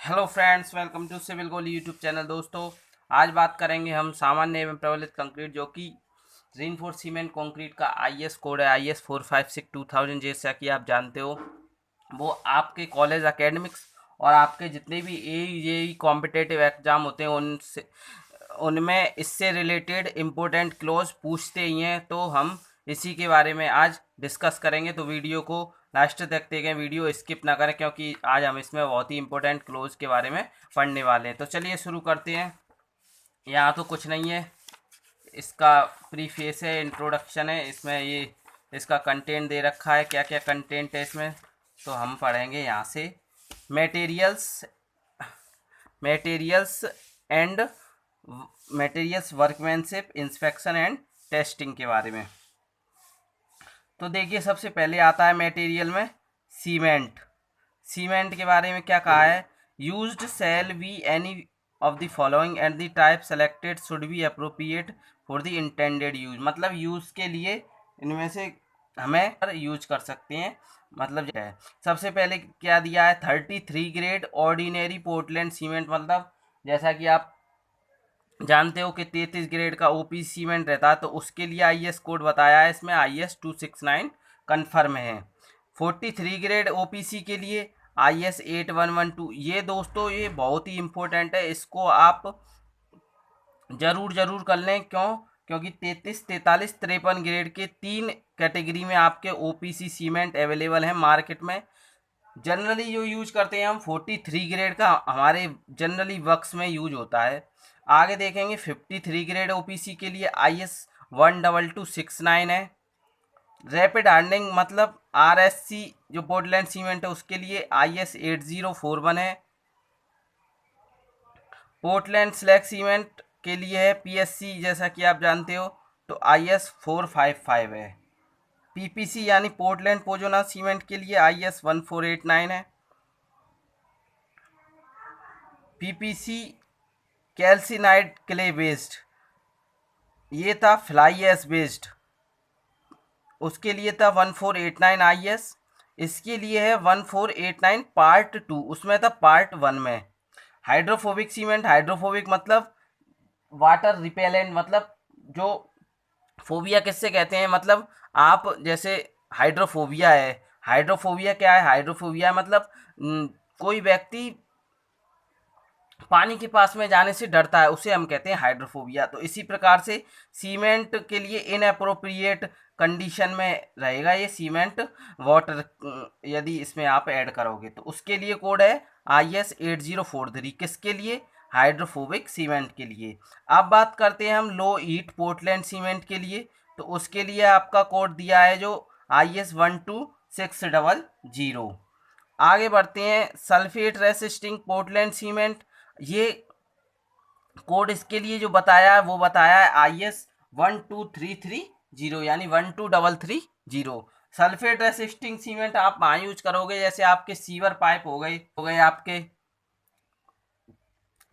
Hello friends, welcome to civil goal YouTube channel. दोस्तों, आज बात करेंगे हम सामान्य एवं प्रबलित कंक्रीट जो कि रीइंफोर्स्ड सीमेंट कंक्रीट का आईएस कोड है IS 456-2000। जैसा कि आप जानते हो, वो आपके कॉलेज एकेडमिक्स और आपके जितने भी ये कॉम्पिटेटिव एग्जाम होते हैं उनसे उनमें इससे रिलेटेड इम्पोर्टेंट क्लोज पूछते ही हैं। तो हम इसी के बारे में आज डिस्कस करेंगे। तो वीडियो को लास्ट तक देखते हैं, वीडियो स्किप ना करें, क्योंकि आज हम इसमें बहुत ही इंपॉर्टेंट क्लोज के बारे में पढ़ने वाले हैं। तो चलिए शुरू करते हैं। यहाँ तो कुछ नहीं है, इसका प्रीफेस है, इंट्रोडक्शन है। इसमें ये इसका कंटेंट दे रखा है, क्या क्या कंटेंट है इसमें। तो हम पढ़ेंगे यहाँ से materials materials and materials workmanship inspection and testing के बारे में। तो देखिए, सबसे पहले आता है मटेरियल में सीमेंट। सीमेंट के बारे में क्या कहा है, used shall be any of the following and the type selected should be appropriate for the intended use. मतलब यूज के लिए इनमें से हमें यूज कर सकते हैं। मतलब है, सबसे पहले क्या दिया है, 33 ग्रेड ऑर्डिनरी पोर्टलैंड सीमेंट। मतलब जैसा कि आप जानते हो कि 33 ग्रेड का ओपी सीमेंट रहता है, तो उसके लिए आईएस कोड बताया है इसमें, IS 269 कन्फर्म है। 43 ग्रेड ओपीसी के लिए IS 8112। ये दोस्तों, ये बहुत ही इंपॉर्टेंट है, इसको आप जरूर कर लें। क्योंकि 33, 43, 53 ग्रेड के 3 कैटेगरी में आपके ओपीसी सीमेंट अवेलेबल है मार्केट में। जनरली जो यूज करते हैं हम 43 ग्रेड का, हमारे जनरली वर्क्स में यूज होता है। आगे देखेंगे 53 ग्रेड ओपीसी के लिए IS 12269 है। रैपिड हार्डनिंग मतलब RSC जो पोर्टलैंड सीमेंट है उसके लिए IS 8041 है। पोर्टलैंड स्लैग सीमेंट के लिए है PSC, जैसा कि आप जानते हो, तो IS 455 है। PPC यानी पोर्टलैंड पोजोना सीमेंट के लिए IS 1489 है। PPC कैल्सिनाइड क्ले बेस्ड, ये था फ्लाई एस बेस्ड, उसके लिए था 1489 IS। इसके लिए है 1489 पार्ट 2, उसमें था पार्ट 1 में। हाइड्रोफोबिक सीमेंट, हाइड्रोफोबिक मतलब वाटर रिपेलेंट। मतलब जो फोबिया किससे कहते हैं, मतलब आप जैसे हाइड्रोफोबिया है। हाइड्रोफोबिया क्या है, हाइड्रोफोबिया मतलब कोई व्यक्ति पानी के पास में जाने से डरता है, उसे हम कहते हैं हाइड्रोफोबिया। तो इसी प्रकार से सीमेंट के लिए इनअप्रोप्रिएट कंडीशन में रहेगा ये सीमेंट वाटर, यदि इसमें आप ऐड करोगे तो। उसके लिए कोड है IS 8043, किसके लिए, हाइड्रोफोबिक सीमेंट के लिए। अब बात करते हैं हम लो ईट पोर्टलैंड सीमेंट के लिए। तो उसके लिए आपका कोड दिया है जो IS 12600। आगे बढ़ते हैं, सल्फेट रेसिस्टिंग पोर्टलैंड सीमेंट। ये कोड इसके लिए जो बताया है वो बताया है IS 12330 यानी 12330। सल्फेट रेसिस्टिंग सीमेंट आप वहाँ यूज करोगे जैसे आपके सीवर पाइप हो गए आपके,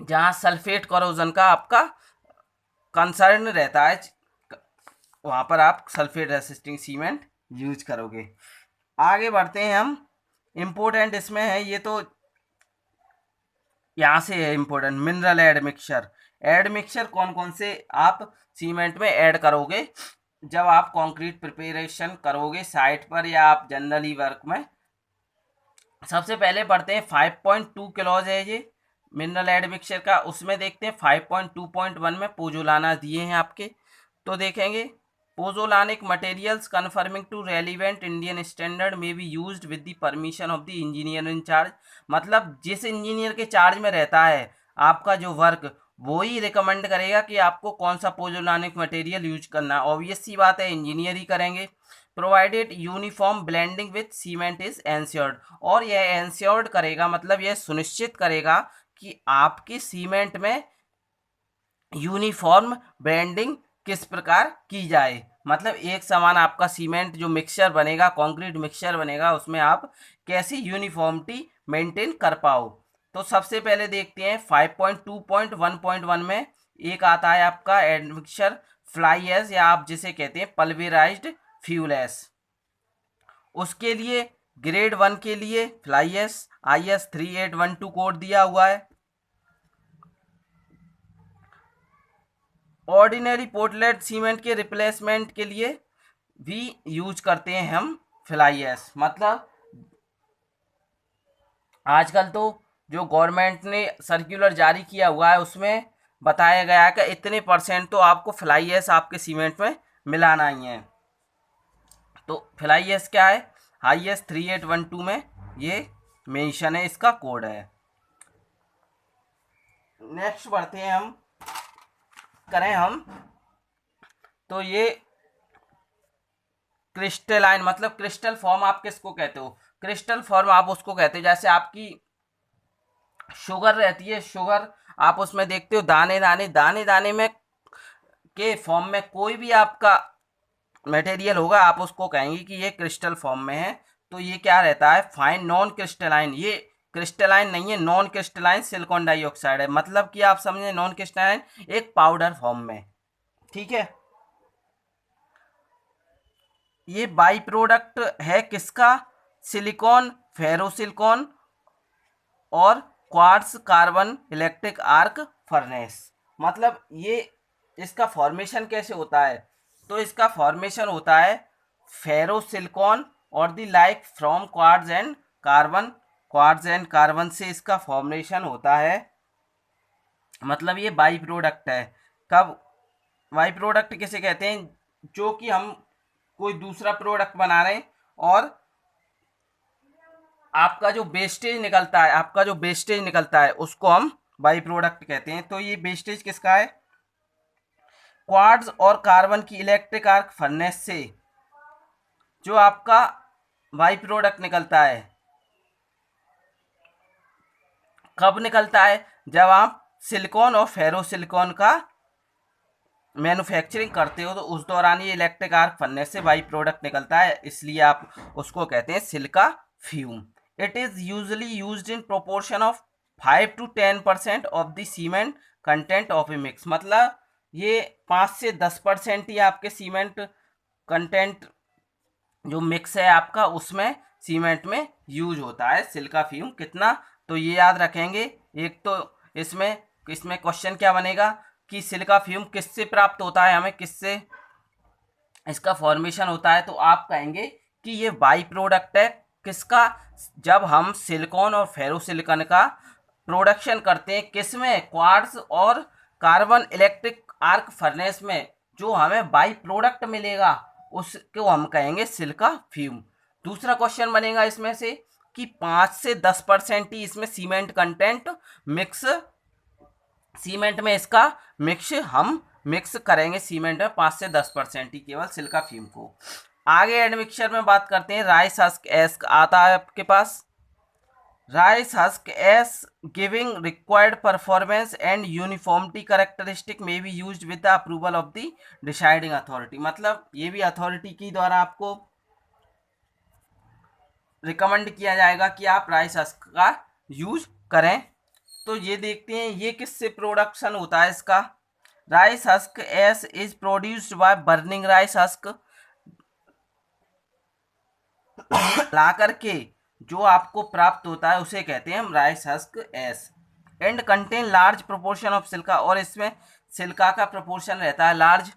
जहाँ सल्फेट करोजन का आपका कंसर्न रहता है, वहाँ पर आप सल्फेट रेसिस्टिंग सीमेंट यूज करोगे। आगे बढ़ते हैं हम, इम्पोर्टेंट इसमें है ये तो, यहाँ से है इम्पोर्टेंट, मिनरल एडमिक्सचर। एडमिक्सचर कौन कौन से आप सीमेंट में ऐड करोगे जब आप कंक्रीट प्रिपरेशन करोगे साइट पर या आप जनरली वर्क में। सबसे पहले पढ़ते हैं 5.2 किलोज है ये मिनरल एडमिक्सचर का। उसमें देखते हैं 5.2.1 में पोजोलाना दिए हैं आपके। तो देखेंगे, pozzolanic materials conforming to relevant Indian standard may be used with the permission of the engineer in charge. मतलब जिस इंजीनियर के चार्ज में रहता है आपका जो वर्क, वो ही रिकमेंड करेगा कि आपको कौन सा पोजोलानिक मटेरियल यूज करना है। ऑब्वियस सी बात है, इंजीनियर ही करेंगे। Provided uniform blending with cement is ensured, और यह एंश्योर्ड करेगा मतलब यह सुनिश्चित करेगा कि आपकी सीमेंट में यूनिफॉर्म ब्लेंडिंग किस प्रकार की जाए। मतलब एक समान आपका सीमेंट जो मिक्सचर बनेगा, कंक्रीट मिक्सचर बनेगा, उसमें आप कैसी यूनिफॉर्मिटी मेंटेन कर पाओ। तो सबसे पहले देखते हैं 5.2.1.1 में एक आता है आपका एडमिक्सचर फ्लाई एश, या आप जिसे कहते हैं पल्वेराइज्ड फ्यूल एश। उसके लिए ग्रेड 1 के लिए फ्लाई एस IS 3812 कोड दिया हुआ है। ऑर्डिनरी पोर्टलैंड सीमेंट के रिप्लेसमेंट के लिए भी यूज करते हैं हम फ्लाई एस। मतलब आजकल तो जो गवर्नमेंट ने सर्कुलर जारी किया हुआ है उसमें बताया गया है कि इतने परसेंट तो आपको फ्लाई एस आपके सीमेंट में मिलाना ही है। तो फ्लाई एस क्या है, IS 3812 में ये मेंशन है, इसका कोड है। नेक्स्ट बढ़ते हैं हम, करें हम तो ये क्रिस्टलाइन, मतलब क्रिस्टल फॉर्म आप किसको कहते हो, क्रिस्टल फॉर्म आप उसको कहते हो जैसे आपकी शुगर रहती है, शुगर आप उसमें देखते हो दाने दाने दाने दाने में के फॉर्म में कोई भी आपका मटेरियल होगा आप उसको कहेंगे कि ये क्रिस्टल फॉर्म में है। तो ये क्या रहता है, फाइन नॉन क्रिस्टलाइन। ये क्रिस्टलाइन नहीं है, नॉन क्रिस्टलाइन सिलिकॉन डाइऑक्साइड है। मतलब कि आप समझे नॉन क्रिस्टलाइन एक पाउडर फॉर्म में, ठीक है। ये बाई प्रोडक्ट है किसका, सिलिकॉन, फेरोसिलिकॉन और quartz carbon electric arc furnace. मतलब ये इसका फॉर्मेशन कैसे होता है, तो इसका फॉर्मेशन होता है फेरोसिलिकॉन और the like from quartz and carbon, quartz and carbon से इसका फॉर्मेशन होता है। मतलब ये बाई प्रोडक्ट है। कब बाई प्रोडक्ट किसे कहते हैं, जो कि हम कोई दूसरा प्रोडक्ट बना रहे हैं और आपका जो वेस्टेज निकलता है, आपका जो वेस्टेज निकलता है उसको हम बाई प्रोडक्ट कहते हैं। तो ये वेस्टेज किसका है, क्वार्ट्ज और कार्बन की इलेक्ट्रिक आर्क फर्नेस से जो आपका बाई प्रोडक्ट निकलता है, कब निकलता है, जब आप सिलिकॉन और फेरोसिलिकॉन का मैन्युफैक्चरिंग करते हो तो उस दौरान ये इलेक्ट्रिक आर्क फर्नेस से बाई प्रोडक्ट निकलता है, इसलिए आप उसको कहते हैं silica fume. It is usually used in proportion of 5 to 10% of the cement content of A mix. मतलब ये 5 से 10% ही आपके सीमेंट कंटेंट जो मिक्स है आपका उसमें सीमेंट में यूज होता है सिलिका फ्यूम। कितना, तो ये याद रखेंगे। एक तो इसमें इसमें क्वेश्चन क्या बनेगा कि सिलिका फ्यूम किससे प्राप्त होता है, हमें किससे इसका फॉर्मेशन होता है, तो आप कहेंगे कि ये बाई प्रोडक्ट है किसका, जब हम सिलिकॉन और फेरोसिलिकॉन का प्रोडक्शन करते हैं किसमें, क्वार्ट्ज और कार्बन इलेक्ट्रिक आर्क फर्नेस में, जो हमें बाई प्रोडक्ट मिलेगा उसको हम कहेंगे सिलिका फ्यूम। दूसरा क्वेश्चन बनेगा इसमें से कि 5 से 10% ही इसमें सीमेंट कंटेंट मिक्स, सीमेंट में इसका हम मिक्स करेंगे सीमेंट में 5 से 10% ही केवल सिलिका फ्यूम को। आगे एडमिक्सचर में बात करते हैं, राइस हस्क एस आता है आपके पास। Rice husk ash giving required performance and uniformity characteristic may be used with the approval of the deciding authority. मतलब ये भी अथॉरिटी के द्वारा आपको रिकमेंड किया जाएगा कि आप राइस हस्क का यूज करें। तो ये देखते हैं ये किससे प्रोडक्शन होता है इसका, rice husk ash is produced by burning rice husk, ला करके जो आपको प्राप्त होता है उसे कहते हैं हम rice husk ash. And contain large proportion of silica, और इसमें सिल्का का प्रोपोर्शन रहता है large.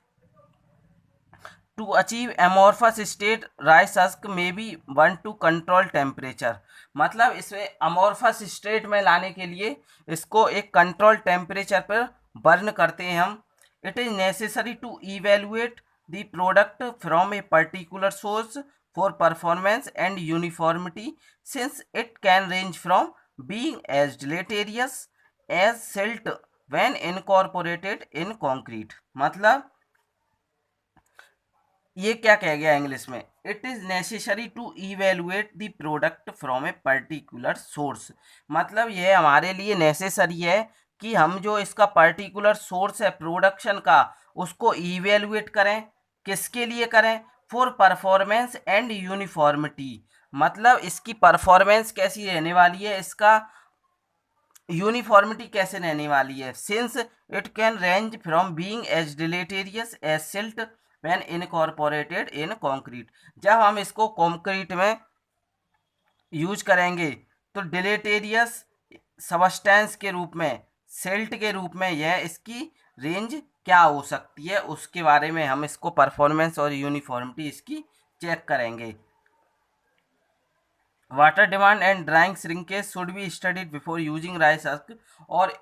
To achieve amorphous state rice husk may be one to control temperature. मतलब इसमें अमोर्फस स्टेट में लाने के लिए इसको एक कंट्रोल टेम्परेचर पर बर्न करते हैं हम। It is necessary to evaluate the product from a particular source for performance and uniformity since it can range from being as deleterious as silt when incorporated in concrete. मतलब ये क्या कह गया English में, it is necessary to evaluate the product from a particular source. मतलब यह हमारे लिए नेसेसरी है कि हम जो इसका पर्टिकुलर सोर्स है प्रोडक्शन का उसको इवेलुएट करें। किसके लिए करें, फॉर परफॉर्मेंस एंड यूनिफॉर्मिटी। मतलब इसकी परफॉर्मेंस कैसी रहने वाली है, इसका यूनिफॉर्मिटी कैसे रहने वाली है, since it can range from being as deleterious as silt when incorporated in concrete. जब हम इसको कंक्रीट में यूज करेंगे तो डिलेटेरियस सबस्टेंस के रूप में, सिल्ट के रूप में यह इसकी रेंज क्या हो सकती है, उसके बारे में हम इसको परफॉर्मेंस और यूनिफॉर्मिटी इसकी चेक करेंगे। Water demand and drawing shrinkage should be studied before using rice husk, और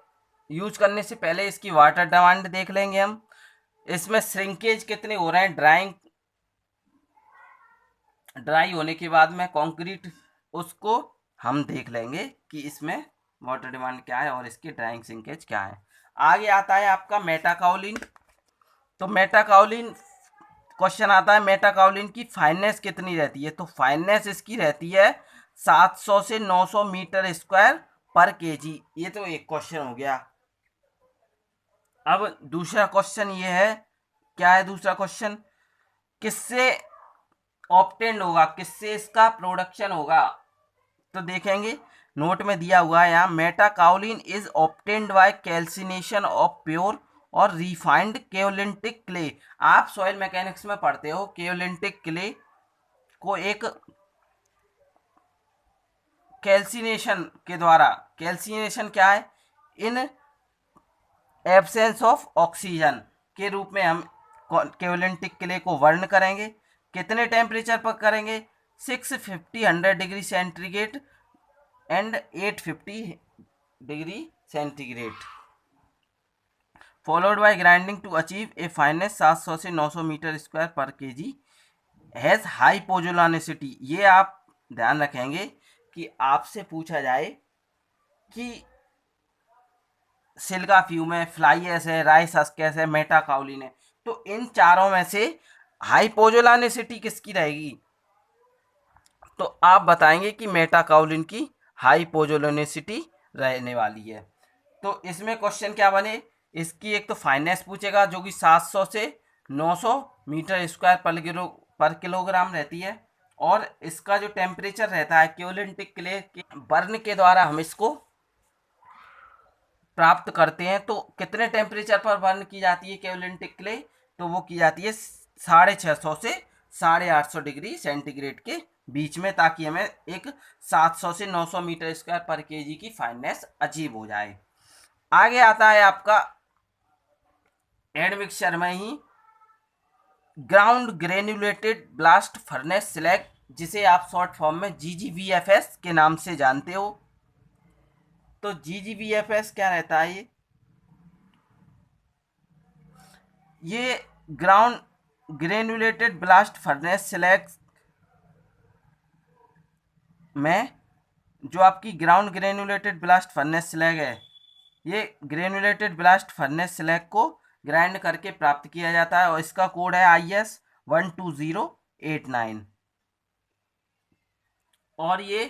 यूज करने से पहले इसकी वाटर डिमांड देख लेंगे हम, इसमें श्रिंकेज कितने हो रहे हैं, ड्राई होने के बाद में कंक्रीट, उसको हम देख लेंगे कि इसमें वाटर डिमांड क्या है और इसकी ड्राइंग श्रिंकेज क्या है। आगे आता है आपका मेटाकाउलिन। तो मेटाकाउलिन क्वेश्चन आता है, मेटाकाउलिन की फाइननेस कितनी रहती है, तो फाइननेस इसकी रहती है 700 से 900 मीटर स्क्वायर पर केजी। ये तो एक क्वेश्चन हो गया। अब दूसरा क्वेश्चन ये है, क्या है दूसरा क्वेश्चन, किससे ऑब्टेन्ड होगा, किससे इसका प्रोडक्शन होगा, तो देखेंगे नोट में दिया हुआ है यहाँ, metakaolin is obtained by calcination of pure or refined kaolinitic clay. आप सॉइल मैकेनिक्स में पढ़ते हो, केओलिंटिक क्ले को एक कैल्सिनेशन के द्वारा, कैल्सिनेशन क्या है, इन एब्सेंस ऑफ ऑक्सीजन के रूप में हम केओलिंटिक क्ले को वर्णन करेंगे। कितने टेम्परेचर पर करेंगे, 650 100 degree centigrade and 850 degree centigrade, followed by grinding to achieve a fineness 700 से 900 मीटर स्क्वायर पर केजी, हैज हाई पोजोलानिसिटी। ये आप ध्यान रखेंगे कि आपसे पूछा जाए कि सिल्का फ्यूम है, फ्लाई एस है, राइस हस्क है, मेटाकाउलिन है, तो इन चारों में से हाई पोजोलानिसिटी किसकी रहेगी, तो आप बताएंगे कि मेटाकाउलिन की हाई पोजोलानिसिटी रहने वाली है। तो इसमें क्वेश्चन क्या बने, इसकी एक तो फाइनेस पूछेगा जो कि 700 से 900 मीटर स्क्वायर पर किलोग्राम रहती है, और इसका जो टेम्परेचर रहता है केओलिंटिक क्ले के बर्न के द्वारा हम इसको प्राप्त करते हैं। तो कितने टेम्परेचर पर बर्न की जाती है केओलिंटिक क्ले, तो वो की जाती है 650 से 850 डिग्री सेंटीग्रेड के बीच में, ताकि हमें एक 700 से 900 मीटर स्क्वायर पर केजी की फाइननेस अचीव हो जाए। आगे आता है आपका एडमिक्सचर में ही ग्राउंड ग्रेन्युलेटेड ब्लास्ट फर्नेस स्लैग, जिसे आप शॉर्ट फॉर्म में GGBFS के नाम से जानते हो। तो GGBFS क्या रहता है, ये ग्राउंड ग्रेन्युलेटेड ब्लास्ट फर्नेस स्लैग में जो आपकी ग्राउंड ग्रेन्युलेटेड ब्लास्ट फर्नेस स्लैग है, ये ग्रेन्युलेटेड ब्लास्ट फर्नेस स्लैग को ग्राइंड करके प्राप्त किया जाता है, और इसका कोड है IS 12089, और ये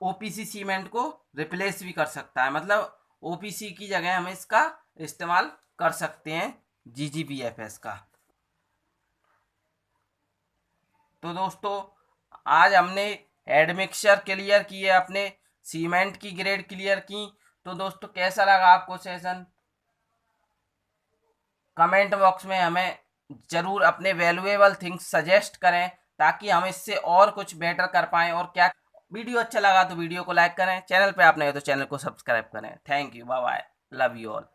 OPC सीमेंट को रिप्लेस भी कर सकता है, मतलब OPC की जगह हम इसका इस्तेमाल कर सकते हैं GGBFS का। तो दोस्तों आज हमने एडमिक्सचर क्लियर किए, अपने सीमेंट की ग्रेड क्लियर की। तो दोस्तों कैसा लगा आपको सेशन, कमेंट बॉक्स में हमें ज़रूर अपने वैल्यूएबल थिंग्स सजेस्ट करें, ताकि हम इससे और कुछ बेटर कर पाएँ। और क्या वीडियो अच्छा लगा तो वीडियो को लाइक करें, चैनल पे आप नए हो तो चैनल को सब्सक्राइब करें। Thank you, bye bye, love you all.